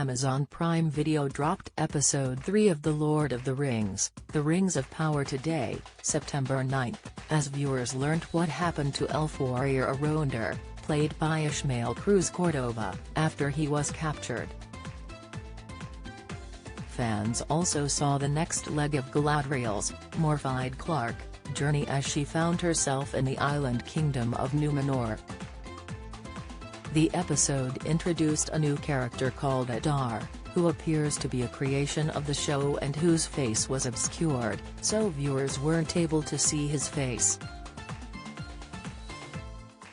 Amazon Prime Video dropped Episode 3 of The Lord of the Rings, The Rings of Power today, September 9, as viewers learnt what happened to elf warrior Arondir, played by Ishmael Cruz Cordova, after he was captured. Fans also saw the next leg of Galadriel's, Morfydd Clark, journey as she found herself in the island kingdom of Numenor. The episode introduced a new character called Adar, who appears to be a creation of the show and whose face was obscured, so viewers weren't able to see his face.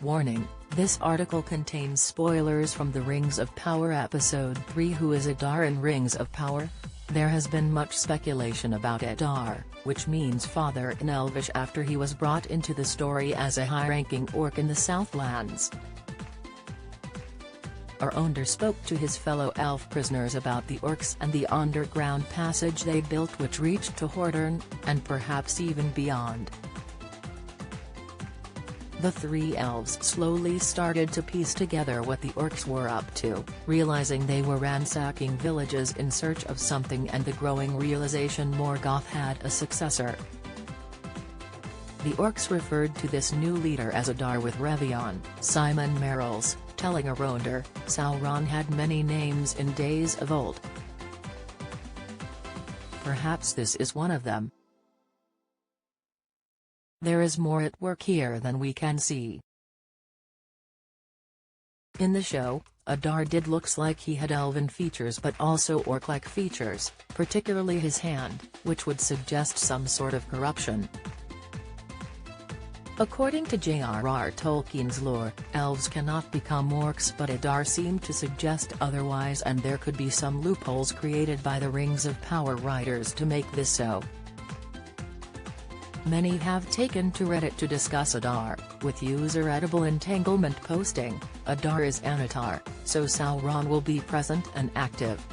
Warning: this article contains spoilers from the Rings of Power Episode 3. Who is Adar in Rings of Power? There has been much speculation about Adar, which means father in Elvish, after he was brought into the story as a high-ranking orc in the Southlands. Arondir spoke to his fellow elf prisoners about the orcs and the underground passage they built, which reached to Hordern, and perhaps even beyond. The three elves slowly started to piece together what the orcs were up to, realizing they were ransacking villages in search of something, and the growing realization Morgoth had a successor. The orcs referred to this new leader as Adar, with Revion, Simon Merrills, telling Arondir, Sauron had many names in days of old. Perhaps this is one of them. There is more at work here than we can see. In the show, Adar looks like he had elven features but also orc-like features, particularly his hand, which would suggest some sort of corruption. According to J.R.R. Tolkien's lore, elves cannot become orcs, but Adar seemed to suggest otherwise, and there could be some loopholes created by the Rings of Power writers to make this so. Many have taken to Reddit to discuss Adar, with user Edible Entanglement posting, "Adar is Anatar, so Sauron will be present and active."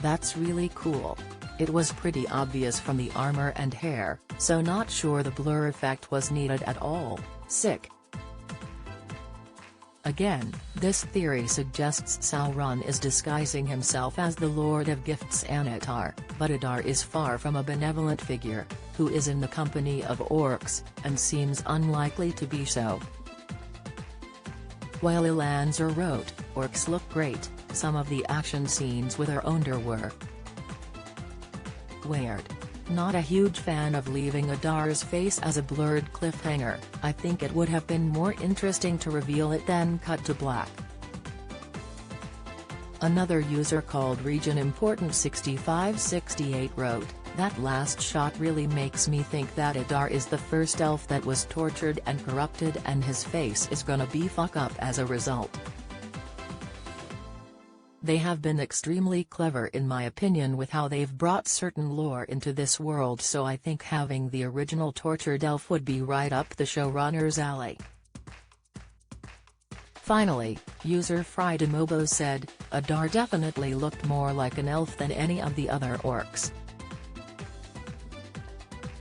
That's really cool. It was pretty obvious from the armor and hair, so not sure the blur effect was needed at all. Sick. Again, this theory suggests Sauron is disguising himself as the Lord of Gifts Anatar, but Adar is far from a benevolent figure, who is in the company of orcs, and seems unlikely to be so. While Ilanzer wrote, "Orcs look great," some of the action scenes with Arondir were weird. Not a huge fan of leaving Adar's face as a blurred cliffhanger. I think it would have been more interesting to reveal it than cut to black. Another user called Region Important 6568 wrote, "That last shot really makes me think that Adar is the first elf that was tortured and corrupted, and his face is gonna be fuck up as a result." They have been extremely clever in my opinion with how they've brought certain lore into this world, so I think having the original tortured elf would be right up the showrunner's alley. Finally, user Frydemobo said, "Adar definitely looked more like an elf than any of the other orcs.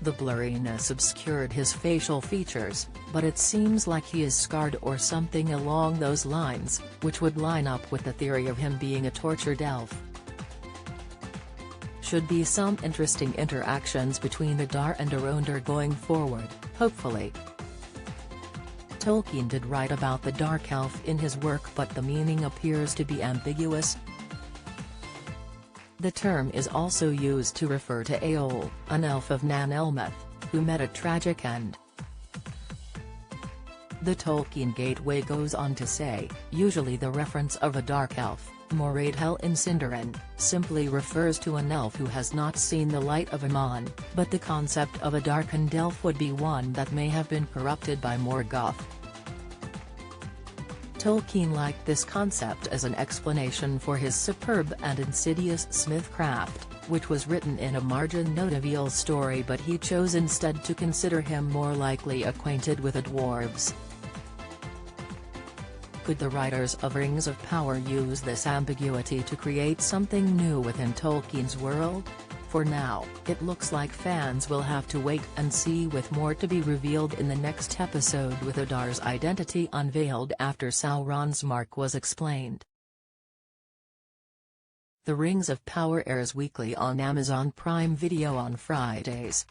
The blurriness obscured his facial features, but it seems like he is scarred or something along those lines, which would line up with the theory of him being a tortured elf." Should be some interesting interactions between Adar and Arondir going forward, hopefully. Tolkien did write about the dark elf in his work, but the meaning appears to be ambiguous. The term is also used to refer to Eol, an elf of Nan Elmeth, who met a tragic end. The Tolkien Gateway goes on to say, usually the reference of a dark elf, Moradhel in Sindarin, simply refers to an elf who has not seen the light of Aman, but the concept of a darkened elf would be one that may have been corrupted by Morgoth. Tolkien liked this concept as an explanation for his superb and insidious smithcraft, which was written in a margin note of Eol's story, but he chose instead to consider him more likely acquainted with the dwarves. Could the writers of Rings of Power use this ambiguity to create something new within Tolkien's world? For now, it looks like fans will have to wait and see, with more to be revealed in the next episode, with Adar's identity unveiled after Sauron's mark was explained. The Rings of Power airs weekly on Amazon Prime Video on Fridays.